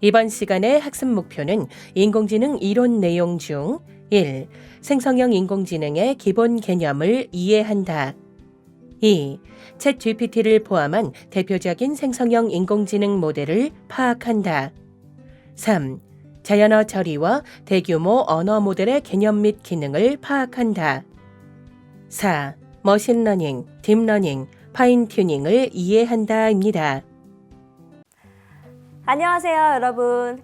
이번 시간의 학습 목표는 인공지능 이론 내용 중 1. 생성형 인공지능의 기본 개념을 이해한다. 2. 챗 GPT를 포함한 대표적인 생성형 인공지능 모델을 파악한다. 3. 자연어 처리와 대규모 언어 모델의 개념 및 기능을 파악한다. 4. 머신러닝, 딥러닝, 파인튜닝을 이해한다입니다. 안녕하세요, 여러분.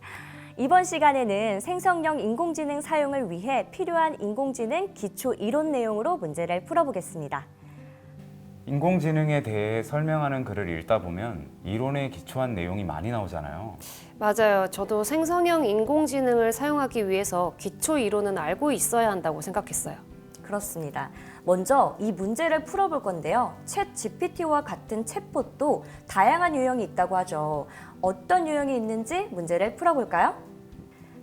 이번 시간에는 생성형 인공지능 사용을 위해 필요한 인공지능 기초 이론 내용으로 문제를 풀어보겠습니다. 인공지능에 대해 설명하는 글을 읽다 보면 이론에 기초한 내용이 많이 나오잖아요. 맞아요. 저도 생성형 인공지능을 사용하기 위해서 기초 이론은 알고 있어야 한다고 생각했어요. 그렇습니다. 먼저 이 문제를 풀어볼 건데요. 챗 GPT와 같은 챗봇도 다양한 유형이 있다고 하죠. 어떤 유형이 있는지 문제를 풀어볼까요?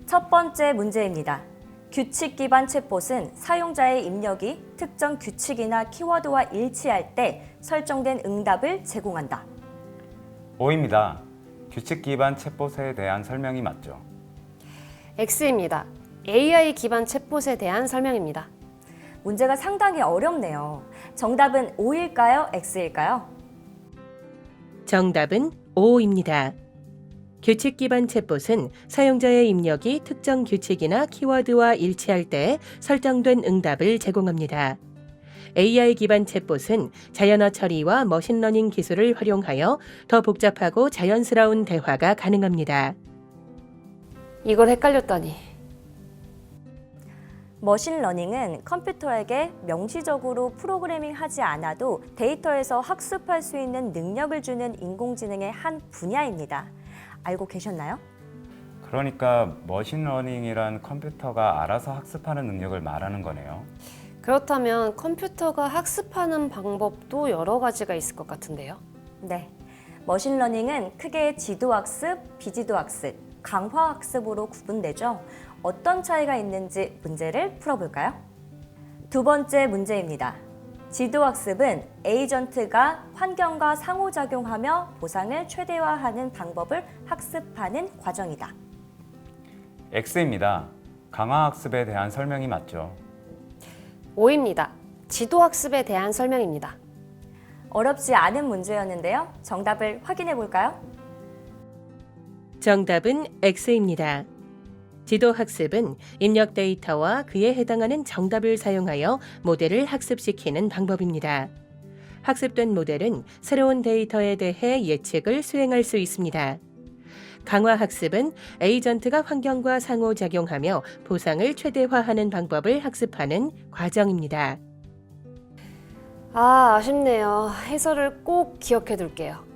첫 번째 문제입니다. 규칙 기반 챗봇은 사용자의 입력이 특정 규칙이나 키워드와 일치할 때 설정된 응답을 제공한다. O입니다. 규칙 기반 챗봇에 대한 설명이 맞죠. X입니다. AI 기반 챗봇에 대한 설명입니다. 문제가 상당히 어렵네요. 정답은 O일까요? X일까요? 정답은 O입니다. 규칙 기반 챗봇은 사용자의 입력이 특정 규칙이나 키워드와 일치할 때 설정된 응답을 제공합니다. AI 기반 챗봇은 자연어 처리와 머신러닝 기술을 활용하여 더 복잡하고 자연스러운 대화가 가능합니다. 이걸 헷갈렸다니. 머신러닝은 컴퓨터에게 명시적으로 프로그래밍하지 않아도 데이터에서 학습할 수 있는 능력을 주는 인공지능의 한 분야입니다. 알고 계셨나요? 그러니까 머신러닝이란 컴퓨터가 알아서 학습하는 능력을 말하는 거네요. 그렇다면 컴퓨터가 학습하는 방법도 여러 가지가 있을 것 같은데요. 네. 머신러닝은 크게 지도학습, 비지도학습, 강화학습으로 구분되죠. 어떤 차이가 있는지 문제를 풀어볼까요? 두 번째 문제입니다. 지도학습은 에이전트가 환경과 상호작용하며 보상을 최대화하는 방법을 학습하는 과정이다. X입니다. 강화학습에 대한 설명이 맞죠. O입니다. 지도학습에 대한 설명입니다. 어렵지 않은 문제였는데요. 정답을 확인해 볼까요? 정답은 X입니다. 지도학습은 입력 데이터와 그에 해당하는 정답을 사용하여 모델을 학습시키는 방법입니다. 학습된 모델은 새로운 데이터에 대해 예측을 수행할 수 있습니다. 강화학습은 에이전트가 환경과 상호작용하며 보상을 최대화하는 방법을 학습하는 과정입니다. 아쉽네요. 해설을 꼭 기억해 둘게요.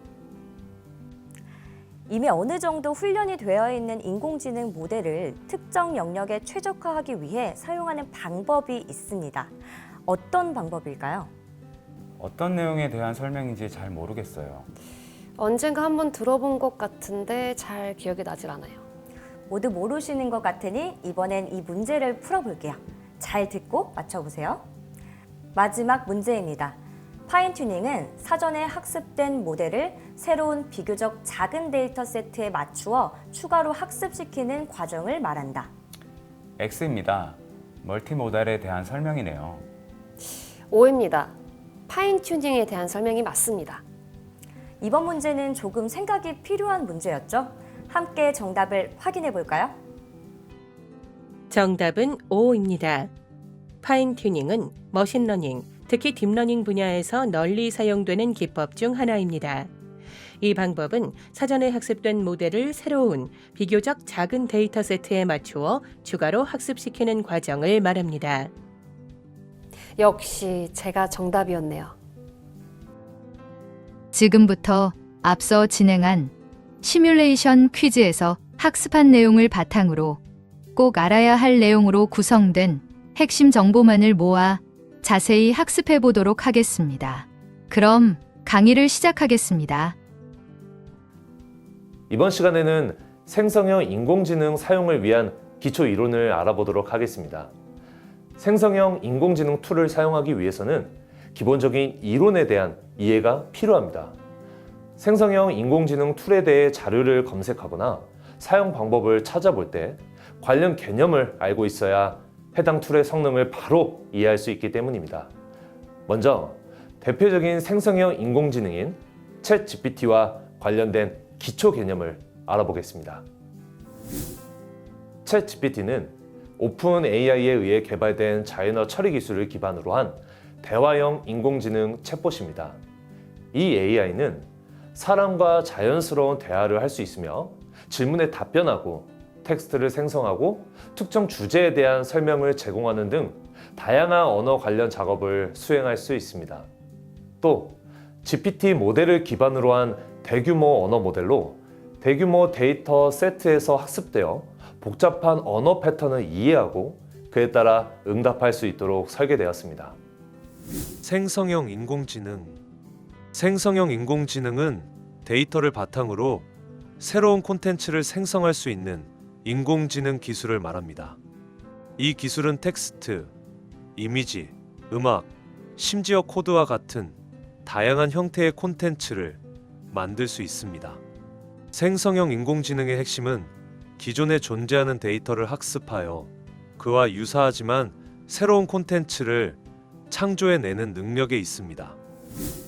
이미 어느 정도 훈련이 되어 있는 인공지능 모델을 특정 영역에 최적화하기 위해 사용하는 방법이 있습니다. 어떤 방법일까요? 어떤 내용에 대한 설명인지 잘 모르겠어요. 언젠가 한번 들어본 것 같은데 잘 기억이 나질 않아요. 모두 모르시는 것 같으니 이번엔 이 문제를 풀어볼게요. 잘 듣고 맞춰보세요. 마지막 문제입니다. 파인튜닝은 사전에 학습된 모델을 새로운 비교적 작은 데이터 세트에 맞추어 추가로 학습시키는 과정을 말한다. X입니다. 멀티모달에 대한 설명이네요. O입니다. 파인튜닝에 대한 설명이 맞습니다. 이번 문제는 조금 생각이 필요한 문제였죠? 함께 정답을 확인해 볼까요? 정답은 O입니다. 파인튜닝은 머신러닝, 특히 딥러닝 분야에서 널리 사용되는 기법 중 하나입니다. 이 방법은 사전에 학습된 모델을 새로운 비교적 작은 데이터 세트에 맞추어 추가로 학습시키는 과정을 말합니다. 역시 제가 정답이었네요. 지금부터 앞서 진행한 시뮬레이션 퀴즈에서 학습한 내용을 바탕으로 꼭 알아야 할 내용으로 구성된 핵심 정보만을 모아 자세히 학습해 보도록 하겠습니다. 그럼 강의를 시작하겠습니다. 이번 시간에는 생성형 인공지능 사용을 위한 기초 이론을 알아보도록 하겠습니다. 생성형 인공지능 툴을 사용하기 위해서는 기본적인 이론에 대한 이해가 필요합니다. 생성형 인공지능 툴에 대해 자료를 검색하거나 사용 방법을 찾아볼 때 관련 개념을 알고 있어야 해당 툴의 성능을 바로 이해할 수 있기 때문입니다. 먼저 대표적인 생성형 인공지능인 챗 GPT와 관련된 기초 개념을 알아보겠습니다. 챗 GPT는 오픈 AI에 의해 개발된 자연어 처리 기술을 기반으로 한 대화형 인공지능 챗봇입니다. 이 AI는 사람과 자연스러운 대화를 할 수 있으며 질문에 답변하고 텍스트를 생성하고 특정 주제에 대한 설명을 제공하는 등 다양한 언어 관련 작업을 수행할 수 있습니다. 또 GPT 모델을 기반으로 한 대규모 언어 모델로 대규모 데이터 세트에서 학습되어 복잡한 언어 패턴을 이해하고 그에 따라 응답할 수 있도록 설계되었습니다. 생성형 인공지능. 생성형 인공지능은 데이터를 바탕으로 새로운 콘텐츠를 생성할 수 있는 인공지능 기술을 말합니다. 이 기술은 텍스트, 이미지, 음악, 심지어 코드와 같은 다양한 형태의 콘텐츠를 만들 수 있습니다. 생성형 인공지능의 핵심은 기존에 존재하는 데이터를 학습하여 그와 유사하지만 새로운 콘텐츠를 창조해내는 능력에 있습니다.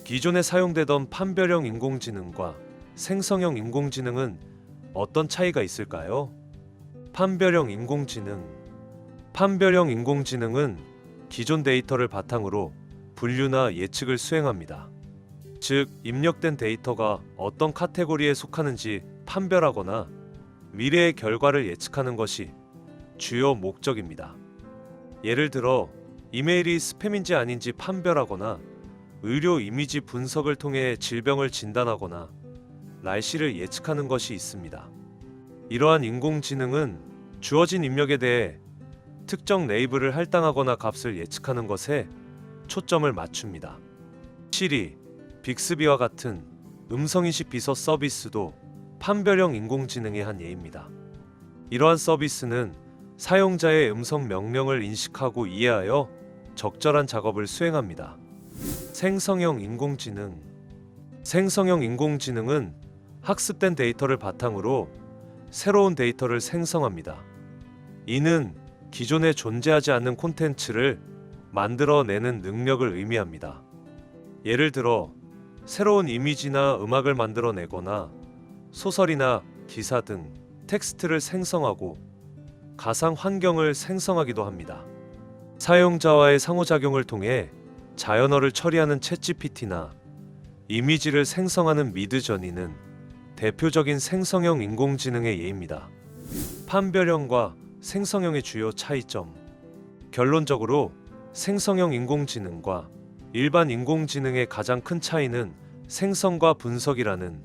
기존에 사용되던 판별형 인공지능과 생성형 인공지능은 어떤 차이가 있을까요? 판별형 인공지능. 판별형 인공지능은 기존 데이터를 바탕으로 분류나 예측을 수행합니다. 즉, 입력된 데이터가 어떤 카테고리에 속하는지 판별하거나 미래의 결과를 예측하는 것이 주요 목적입니다. 예를 들어, 이메일이 스팸인지 아닌지 판별하거나 의료 이미지 분석을 통해 질병을 진단하거나 날씨를 예측하는 것이 있습니다. 이러한 인공지능은 주어진 입력에 대해 특정 레이블을 할당하거나 값을 예측하는 것에 초점을 맞춥니다. 시리, 빅스비와 같은 음성인식 비서 서비스도 판별형 인공지능의 한 예입니다. 이러한 서비스는 사용자의 음성 명령을 인식하고 이해하여 적절한 작업을 수행합니다. 생성형 인공지능. 생성형 인공지능은 학습된 데이터를 바탕으로 새로운 데이터를 생성합니다. 이는 기존에 존재하지 않는 콘텐츠를 만들어내는 능력을 의미합니다. 예를 들어, 새로운 이미지나 음악을 만들어내거나 소설이나 기사 등 텍스트를 생성하고 가상 환경을 생성하기도 합니다. 사용자와의 상호작용을 통해 자연어를 처리하는 챗GPT나 이미지를 생성하는 미드저니는 대표적인 생성형 인공지능의 예입니다. 판별형과 생성형의 주요 차이점. 결론적으로 생성형 인공지능과 일반 인공지능의 가장 큰 차이는 생성과 분석이라는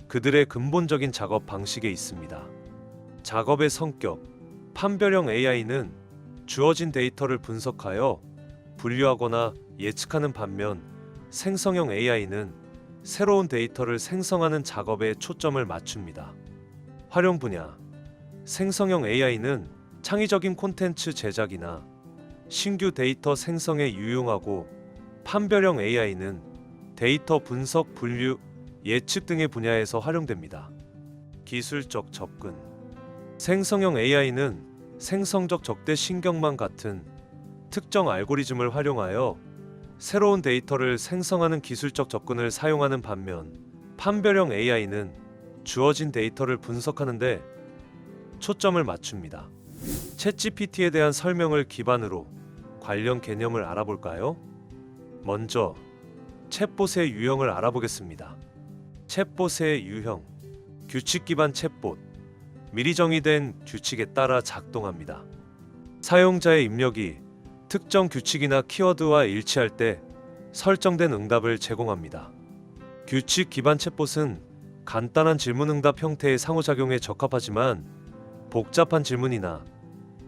그들의 근본적인 작업 방식에 있습니다. 작업의 성격. 판별형 AI는 주어진 데이터를 분석하여 분류하거나 예측하는 반면 생성형 AI는 새로운 데이터를 생성하는 작업에 초점을 맞춥니다. 활용 분야. 생성형 AI는 창의적인 콘텐츠 제작이나 신규 데이터 생성에 유용하고 판별형 AI는 데이터 분석, 분류, 예측 등의 분야에서 활용됩니다. 기술적 접근. 생성형 AI는 생성적 적대 신경망 같은 특정 알고리즘을 활용하여 새로운 데이터를 생성하는 기술적 접근을 사용하는 반면 판별형 AI는 주어진 데이터를 분석하는 데 초점을 맞춥니다. 챗GPT에 대한 설명을 기반으로 관련 개념을 알아볼까요? 먼저 챗봇의 유형을 알아보겠습니다. 챗봇의 유형. 규칙 기반 챗봇. 미리 정의된 규칙에 따라 작동합니다. 사용자의 입력이 특정 규칙이나 키워드와 일치할 때 설정된 응답을 제공합니다. 규칙 기반 챗봇은 간단한 질문 응답 형태의 상호작용에 적합하지만 복잡한 질문이나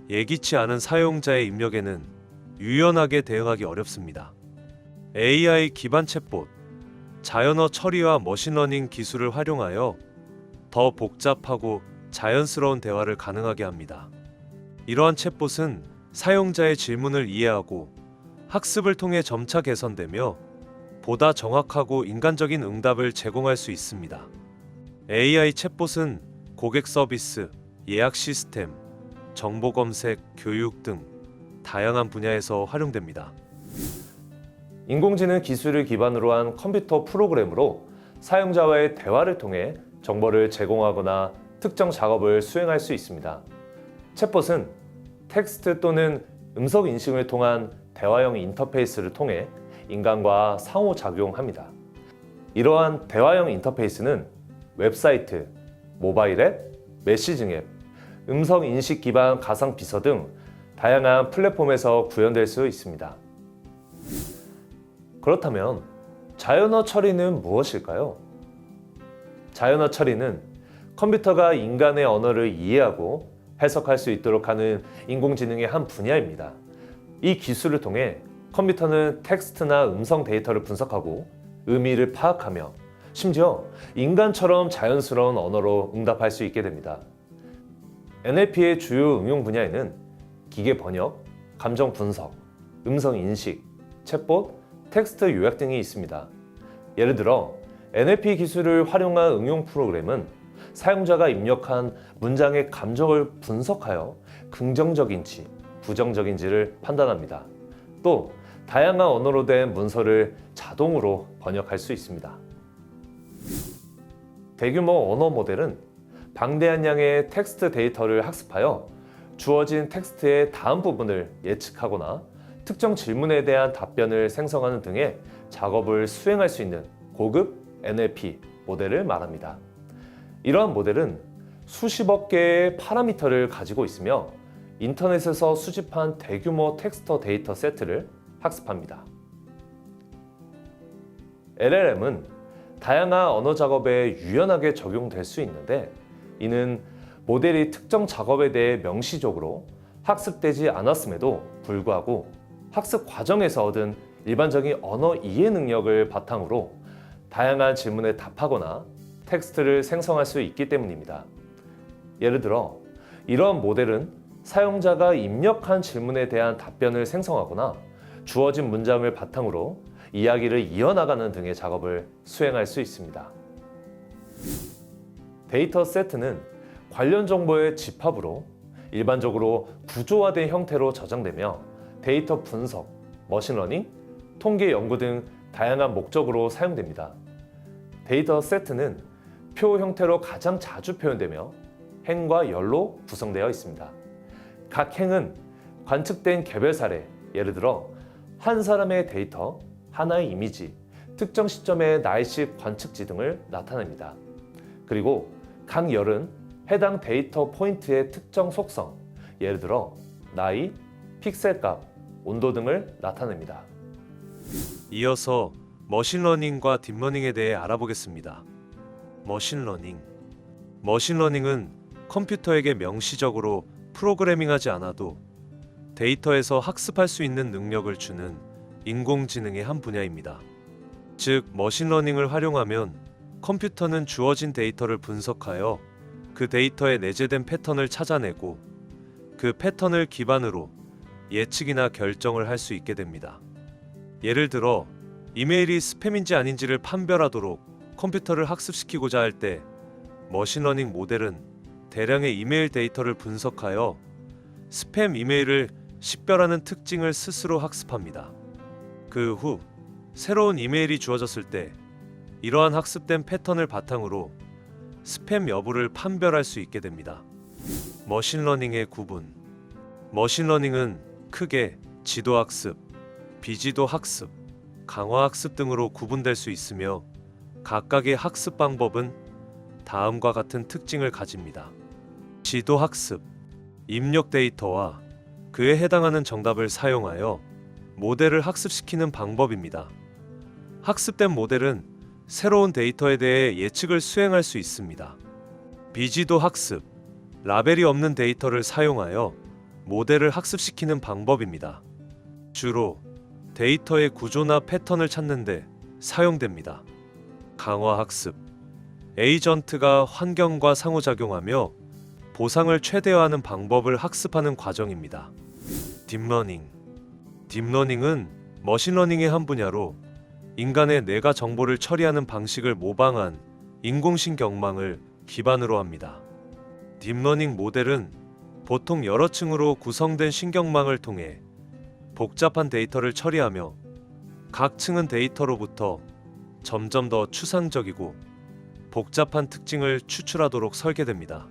예기치 않은 사용자의 입력에는 유연하게 대응하기 어렵습니다. AI 기반 챗봇. 자연어 처리와 머신러닝 기술을 활용하여 더 복잡하고 자연스러운 대화를 가능하게 합니다. 이러한 챗봇은 사용자의 질문을 이해하고 학습을 통해 점차 개선되며 보다 정확하고 인간적인 응답을 제공할 수 있습니다. AI 챗봇은 고객 서비스, 예약 시스템, 정보 검색, 교육 등 다양한 분야에서 활용됩니다. 인공지능 기술을 기반으로 한 컴퓨터 프로그램으로 사용자와의 대화를 통해 정보를 제공하거나 특정 작업을 수행할 수 있습니다. 챗봇은 텍스트 또는 음성 인식을 통한 대화형 인터페이스를 통해 인간과 상호작용합니다. 이러한 대화형 인터페이스는 웹사이트, 모바일 앱, 메시징 앱, 음성 인식 기반 가상 비서 등 다양한 플랫폼에서 구현될 수 있습니다. 그렇다면 자연어 처리는 무엇일까요? 자연어 처리는 컴퓨터가 인간의 언어를 이해하고 해석할 수 있도록 하는 인공지능의 한 분야입니다. 이 기술을 통해 컴퓨터는 텍스트나 음성 데이터를 분석하고 의미를 파악하며 심지어 인간처럼 자연스러운 언어로 응답할 수 있게 됩니다. NLP의 주요 응용 분야에는 기계 번역, 감정 분석, 음성 인식, 챗봇, 텍스트 요약 등이 있습니다. 예를 들어 NLP 기술을 활용한 응용 프로그램은 사용자가 입력한 문장의 감정을 분석하여 긍정적인지 부정적인지를 판단합니다. 또 다양한 언어로 된 문서를 자동으로 번역할 수 있습니다. 대규모 언어 모델은 방대한 양의 텍스트 데이터를 학습하여 주어진 텍스트의 다음 부분을 예측하거나 특정 질문에 대한 답변을 생성하는 등의 작업을 수행할 수 있는 고급 NLP 모델을 말합니다. 이러한 모델은 수십억 개의 파라미터를 가지고 있으며 인터넷에서 수집한 대규모 텍스트 데이터 세트를 학습합니다. LLM은 다양한 언어 작업에 유연하게 적용될 수 있는데 이는 모델이 특정 작업에 대해 명시적으로 학습되지 않았음에도 불구하고 학습 과정에서 얻은 일반적인 언어 이해 능력을 바탕으로 다양한 질문에 답하거나 텍스트를 생성할 수 있기 때문입니다. 예를 들어 이러한 모델은 사용자가 입력한 질문에 대한 답변을 생성하거나 주어진 문장을 바탕으로 이야기를 이어나가는 등의 작업을 수행할 수 있습니다. 데이터 세트는 관련 정보의 집합으로 일반적으로 구조화된 형태로 저장되며 데이터 분석, 머신러닝, 통계 연구 등 다양한 목적으로 사용됩니다. 데이터 세트는 표 형태로 가장 자주 표현되며 행과 열로 구성되어 있습니다. 각 행은 관측된 개별 사례, 예를 들어 한 사람의 데이터, 하나의 이미지, 특정 시점의 날씨 관측지 등을 나타냅니다. 그리고 각 열은 해당 데이터 포인트의 특정 속성, 예를 들어 나이, 픽셀 값, 온도 등을 나타냅니다. 이어서 머신러닝과 딥러닝에 대해 알아보겠습니다. 머신러닝. 머신러닝은 컴퓨터에게 명시적으로 프로그래밍하지 않아도 데이터에서 학습할 수 있는 능력을 주는 인공지능의 한 분야입니다. 즉, 머신러닝을 활용하면 컴퓨터는 주어진 데이터를 분석하여 그 데이터에 내재된 패턴을 찾아내고 그 패턴을 기반으로 예측이나 결정을 할 수 있게 됩니다. 예를 들어 이메일이 스팸인지 아닌지를 판별하도록 컴퓨터를 학습시키고자 할 때 머신러닝 모델은 대량의 이메일 데이터를 분석하여 스팸 이메일을 식별하는 특징을 스스로 학습합니다. 그 후 새로운 이메일이 주어졌을 때 이러한 학습된 패턴을 바탕으로 스팸 여부를 판별할 수 있게 됩니다. 머신러닝의 구분. 머신러닝은 크게 지도학습, 비지도학습, 강화학습 등으로 구분될 수 있으며 각각의 학습 방법은 다음과 같은 특징을 가집니다. 지도학습, 입력 데이터와 그에 해당하는 정답을 사용하여 모델을 학습시키는 방법입니다. 학습된 모델은 새로운 데이터에 대해 예측을 수행할 수 있습니다. 비지도 학습, 라벨이 없는 데이터를 사용하여 모델을 학습시키는 방법입니다. 주로 데이터의 구조나 패턴을 찾는 데 사용됩니다. 강화 학습, 에이전트가 환경과 상호작용하며 보상을 최대화하는 방법을 학습하는 과정입니다. 딥러닝. 딥러닝은 머신러닝의 한 분야로 인간의 뇌가 정보를 처리하는 방식을 모방한 인공신경망을 기반으로 합니다. 딥러닝 모델은 보통 여러 층으로 구성된 신경망을 통해 복잡한 데이터를 처리하며 각 층은 데이터로부터 점점 더 추상적이고 복잡한 특징을 추출하도록 설계됩니다.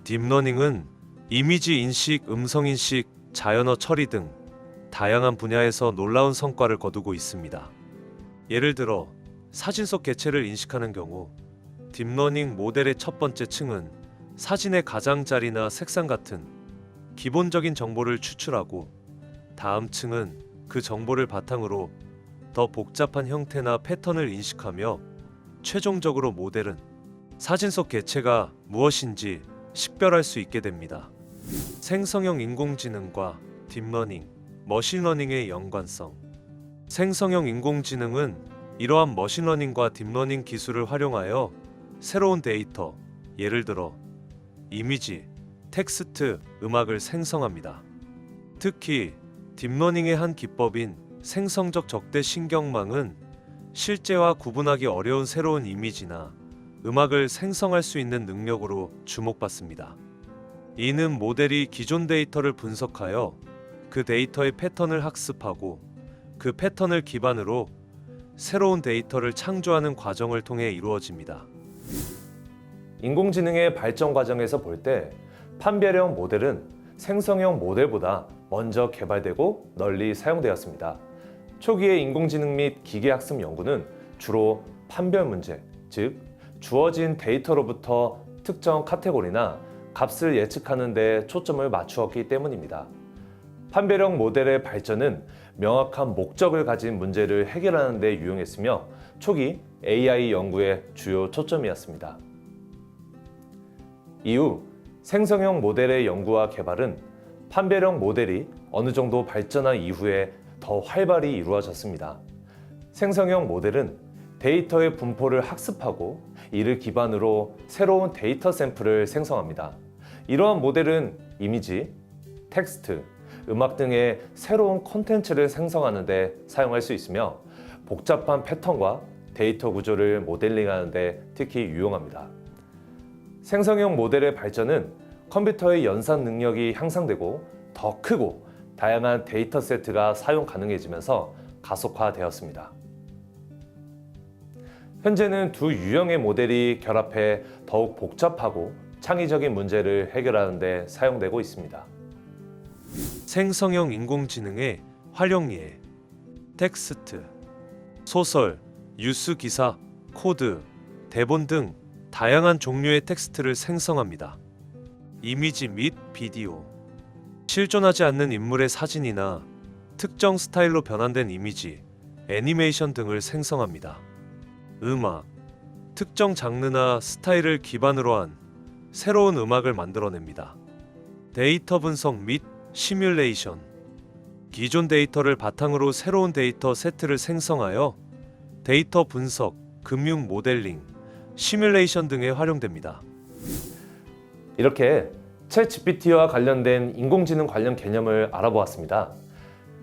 딥러닝은 이미지 인식, 음성 인식, 자연어 처리 등 다양한 분야에서 놀라운 성과를 거두고 있습니다. 예를 들어 사진 속 개체를 인식하는 경우 딥러닝 모델의 첫 번째 층은 사진의 가장자리나 색상 같은 기본적인 정보를 추출하고 다음 층은 그 정보를 바탕으로 더 복잡한 형태나 패턴을 인식하며 최종적으로 모델은 사진 속 개체가 무엇인지 식별할 수 있게 됩니다. 생성형 인공지능과 딥러닝, 머신러닝의 연관성. 생성형 인공지능은 이러한 머신러닝과 딥러닝 기술을 활용하여 새로운 데이터, 예를 들어 이미지, 텍스트, 음악을 생성합니다. 특히 딥러닝의 한 기법인 생성적 적대 신경망은 실제와 구분하기 어려운 새로운 이미지나 음악을 생성할 수 있는 능력으로 주목받습니다. 이는 모델이 기존 데이터를 분석하여 그 데이터의 패턴을 학습하고 그 패턴을 기반으로 새로운 데이터를 창조하는 과정을 통해 이루어집니다. 인공지능의 발전 과정에서 볼 때 판별형 모델은 생성형 모델보다 먼저 개발되고 널리 사용되었습니다. 초기의 인공지능 및 기계학습 연구는 주로 판별 문제, 즉 주어진 데이터로부터 특정 카테고리나 값을 예측하는 데 초점을 맞추었기 때문입니다. 판별형 모델의 발전은 명확한 목적을 가진 문제를 해결하는 데 유용했으며 초기 AI 연구의 주요 초점이었습니다. 이후 생성형 모델의 연구와 개발은 판별형 모델이 어느 정도 발전한 이후에 더 활발히 이루어졌습니다. 생성형 모델은 데이터의 분포를 학습하고 이를 기반으로 새로운 데이터 샘플을 생성합니다. 이러한 모델은 이미지, 텍스트, 음악 등의 새로운 콘텐츠를 생성하는 데 사용할 수 있으며 복잡한 패턴과 데이터 구조를 모델링하는 데 특히 유용합니다. 생성형 모델의 발전은 컴퓨터의 연산 능력이 향상되고 더 크고 다양한 데이터 세트가 사용 가능해지면서 가속화되었습니다. 현재는 두 유형의 모델이 결합해 더욱 복잡하고 창의적인 문제를 해결하는 데 사용되고 있습니다. 생성형 인공지능의 활용예, 텍스트, 소설, 뉴스 기사, 코드, 대본 등 다양한 종류의 텍스트를 생성합니다. 이미지 및 비디오, 실존하지 않는 인물의 사진이나 특정 스타일로 변환된 이미지, 애니메이션 등을 생성합니다. 음악, 특정 장르나 스타일을 기반으로 한 새로운 음악을 만들어냅니다. 데이터 분석 및 시뮬레이션, 기존 데이터를 바탕으로 새로운 데이터 세트를 생성하여 데이터 분석, 금융 모델링, 시뮬레이션 등에 활용됩니다. 이렇게 챗GPT와 관련된 인공지능 관련 개념을 알아보았습니다.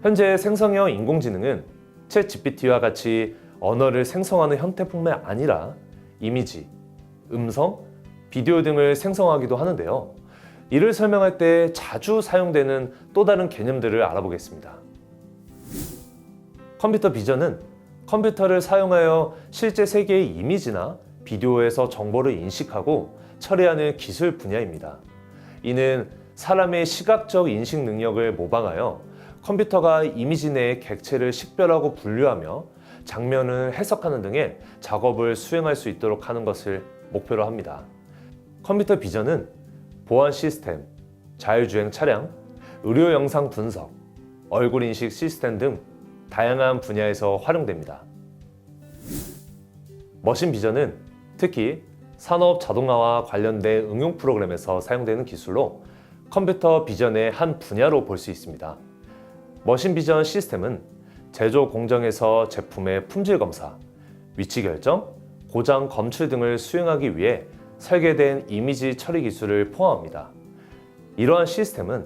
현재 생성형 인공지능은 챗GPT와 같이 언어를 생성하는 형태뿐만 아니라 이미지, 음성, 비디오 등을 생성하기도 하는데요. 이를 설명할 때 자주 사용되는 또 다른 개념들을 알아보겠습니다. 컴퓨터 비전은 컴퓨터를 사용하여 실제 세계의 이미지나 비디오에서 정보를 인식하고 처리하는 기술 분야입니다. 이는 사람의 시각적 인식 능력을 모방하여 컴퓨터가 이미지 내의 객체를 식별하고 분류하며 장면을 해석하는 등의 작업을 수행할 수 있도록 하는 것을 목표로 합니다. 컴퓨터 비전은 보안 시스템, 자율주행 차량, 의료 영상 분석, 얼굴 인식 시스템 등 다양한 분야에서 활용됩니다. 머신 비전은 특히 산업 자동화와 관련된 응용 프로그램에서 사용되는 기술로 컴퓨터 비전의 한 분야로 볼 수 있습니다. 머신 비전 시스템은 제조 공정에서 제품의 품질 검사, 위치 결정, 고장 검출 등을 수행하기 위해 설계된 이미지 처리 기술을 포함합니다. 이러한 시스템은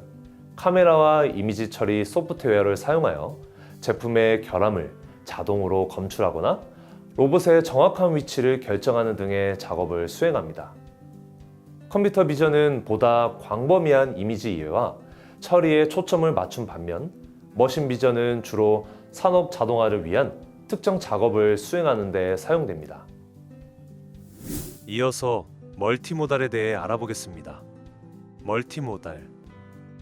카메라와 이미지 처리 소프트웨어를 사용하여 제품의 결함을 자동으로 검출하거나 로봇의 정확한 위치를 결정하는 등의 작업을 수행합니다. 컴퓨터 비전은 보다 광범위한 이미지 이해와 처리에 초점을 맞춘 반면 머신 비전은 주로 산업 자동화를 위한 특정 작업을 수행하는 데 사용됩니다. 이어서 멀티모달에 대해 알아보겠습니다.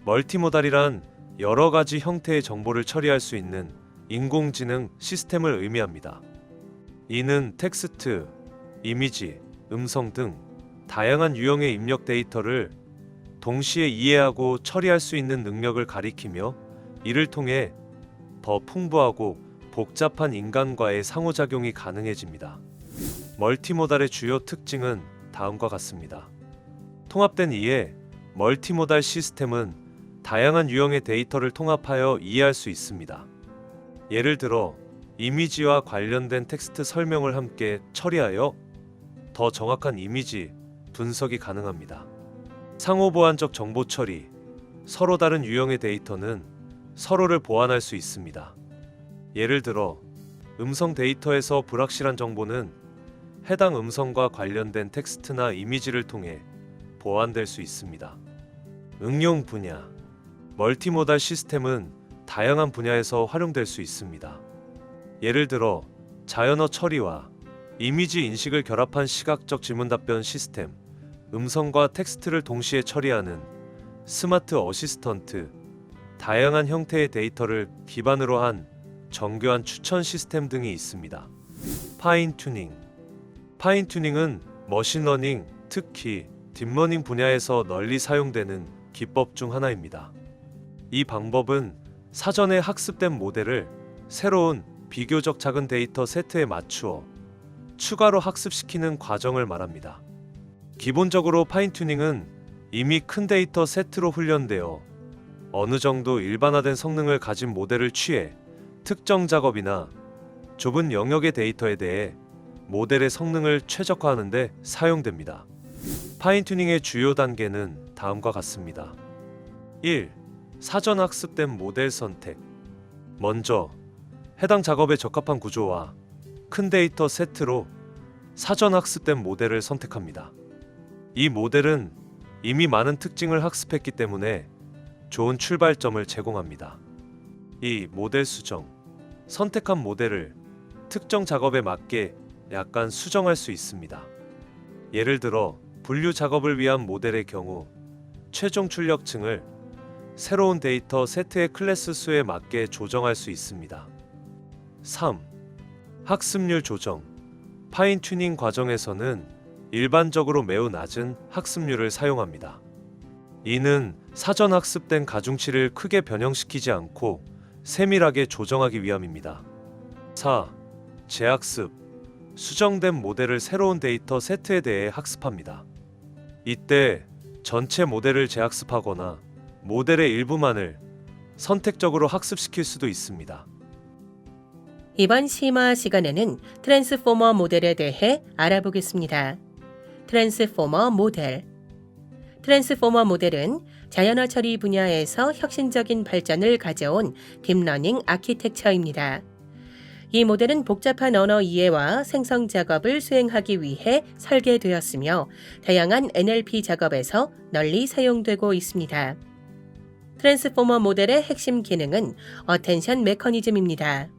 멀티모달이란 여러 가지 형태의 정보를 처리할 수 있는 인공지능 시스템을 의미합니다. 이는 텍스트, 이미지, 음성 등 다양한 유형의 입력 데이터를 동시에 이해하고 처리할 수 있는 능력을 가리키며 이를 통해 더 풍부하고 복잡한 인간과의 상호작용이 가능해집니다. 멀티모달의 주요 특징은 다음과 같습니다. 통합된 이해, 멀티모달 시스템은 다양한 유형의 데이터를 통합하여 이해할 수 있습니다. 예를 들어 이미지와 관련된 텍스트 설명을 함께 처리하여 더 정확한 이미지 분석이 가능합니다. 상호보완적 정보 처리, 서로 다른 유형의 데이터는 서로를 보완할 수 있습니다. 예를 들어 음성 데이터에서 불확실한 정보는 해당 음성과 관련된 텍스트나 이미지를 통해 보완될 수 있습니다. 응용 분야, 멀티모달 시스템은 다양한 분야에서 활용될 수 있습니다. 예를 들어 자연어 처리와 이미지 인식을 결합한 시각적 질문답변 시스템, 음성과 텍스트를 동시에 처리하는 스마트 어시스턴트, 다양한 형태의 데이터를 기반으로 한 정교한 추천 시스템 등이 있습니다. 파인튜닝은 머신러닝, 특히 딥러닝 분야에서 널리 사용되는 기법 중 하나입니다. 이 방법은 사전에 학습된 모델을 새로운 비교적 작은 데이터 세트에 맞추어 추가로 학습시키는 과정을 말합니다. 기본적으로 파인튜닝은 이미 큰 데이터 세트로 훈련되어 어느 정도 일반화된 성능을 가진 모델을 취해 특정 작업이나 좁은 영역의 데이터에 대해 모델의 성능을 최적화하는 데 사용됩니다. 파인튜닝의 주요 단계는 다음과 같습니다. 1. 사전 학습된 모델 선택. 먼저 해당 작업에 적합한 구조와 큰 데이터 세트로 사전 학습된 모델을 선택합니다. 이 모델은 이미 많은 특징을 학습했기 때문에 좋은 출발점을 제공합니다. 2. 모델 수정. 선택한 모델을 특정 작업에 맞게 약간 수정할 수 있습니다. 예를 들어 분류 작업을 위한 모델의 경우 최종 출력층을 새로운 데이터 세트의 클래스 수에 맞게 조정할 수 있습니다. 3. 학습률 조정. 파인튜닝 과정에서는 일반적으로 매우 낮은 학습률을 사용합니다. 이는 사전 학습된 가중치를 크게 변형시키지 않고 세밀하게 조정하기 위함입니다. 4. 재학습. 수정된 모델을 새로운 데이터 세트에 대해 학습합니다. 이때 전체 모델을 재학습하거나 모델의 일부만을 선택적으로 학습시킬 수도 있습니다. 이번 심화 시간에는 트랜스포머 모델에 대해 알아보겠습니다. 트랜스포머 모델은 자연어 처리 분야에서 혁신적인 발전을 가져온 딥러닝 아키텍처입니다. 이 모델은 복잡한 언어 이해와 생성 작업을 수행하기 위해 설계되었으며 다양한 NLP 작업에서 널리 사용되고 있습니다. 트랜스포머 모델의 핵심 기능은 어텐션 메커니즘입니다.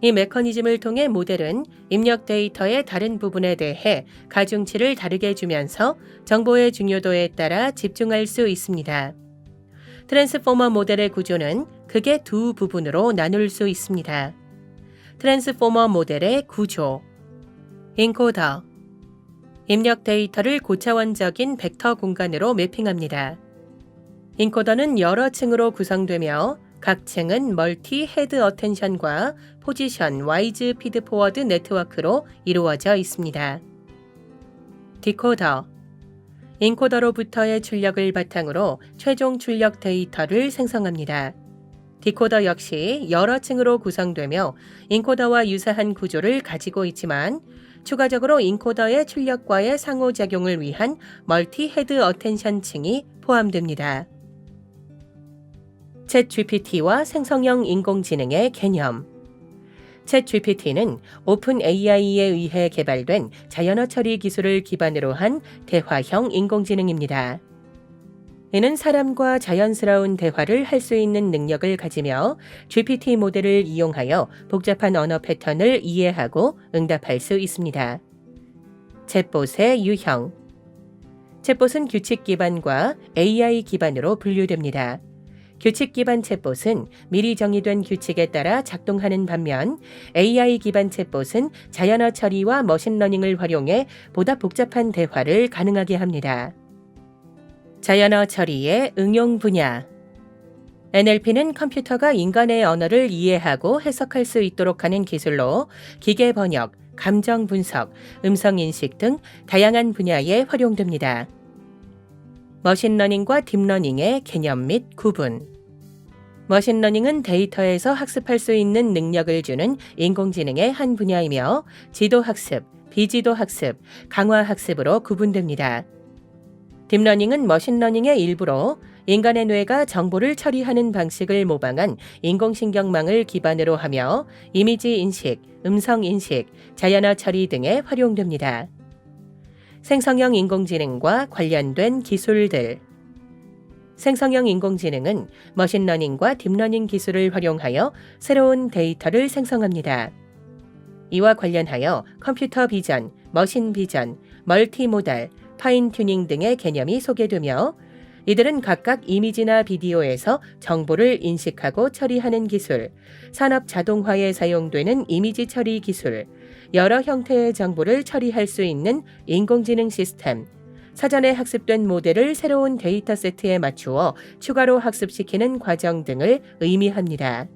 이 메커니즘을 통해 모델은 입력 데이터의 다른 부분에 대해 가중치를 다르게 주면서 정보의 중요도에 따라 집중할 수 있습니다. 트랜스포머 모델의 구조는 크게 두 부분으로 나눌 수 있습니다. 트랜스포머 모델의 구조. 인코더. 입력 데이터를 고차원적인 벡터 공간으로 매핑합니다. 인코더는 여러 층으로 구성되며 각 층은 멀티 헤드 어텐션과 포지션 와이즈 피드포워드 네트워크로 이루어져 있습니다. 디코더. 인코더로부터의 출력을 바탕으로 최종 출력 데이터를 생성합니다. 디코더 역시 여러 층으로 구성되며 인코더와 유사한 구조를 가지고 있지만 추가적으로 인코더의 출력과의 상호작용을 위한 멀티 헤드 어텐션 층이 포함됩니다. 챗GPT와 생성형 인공지능의 개념. 챗GPT는 오픈 AI에 의해 개발된 자연어 처리 기술을 기반으로 한 대화형 인공지능입니다. 이는 사람과 자연스러운 대화를 할 수 있는 능력을 가지며 GPT 모델을 이용하여 복잡한 언어 패턴을 이해하고 응답할 수 있습니다. 챗봇의 유형. 챗봇은 규칙 기반과 AI 기반으로 분류됩니다. 규칙 기반 챗봇은 미리 정의된 규칙에 따라 작동하는 반면 AI 기반 챗봇은 자연어 처리와 머신러닝을 활용해 보다 복잡한 대화를 가능하게 합니다. 자연어 처리의 응용 분야. NLP는 컴퓨터가 인간의 언어를 이해하고 해석할 수 있도록 하는 기술로 기계 번역, 감정 분석, 음성 인식 등 다양한 분야에 활용됩니다. 머신러닝과 딥러닝의 개념 및 구분. 머신러닝은 데이터에서 학습할 수 있는 능력을 주는 인공지능의 한 분야이며 지도학습, 비지도학습, 강화학습으로 구분됩니다. 딥러닝은 머신러닝의 일부로 인간의 뇌가 정보를 처리하는 방식을 모방한 인공신경망을 기반으로 하며 이미지 인식, 음성 인식, 자연어 처리 등에 활용됩니다. 생성형 인공지능과 관련된 기술들. 생성형 인공지능은 머신러닝과 딥러닝 기술을 활용하여 새로운 데이터를 생성합니다. 이와 관련하여 컴퓨터 비전, 머신 비전, 멀티모달, 파인 튜닝 등의 개념이 소개되며 이들은 각각 이미지나 비디오에서 정보를 인식하고 처리하는 기술, 산업 자동화에 사용되는 이미지 처리 기술, 여러 형태의 정보를 처리할 수 있는 인공지능 시스템, 사전에 학습된 모델을 새로운 데이터 세트에 맞추어 추가로 학습시키는 과정 등을 의미합니다.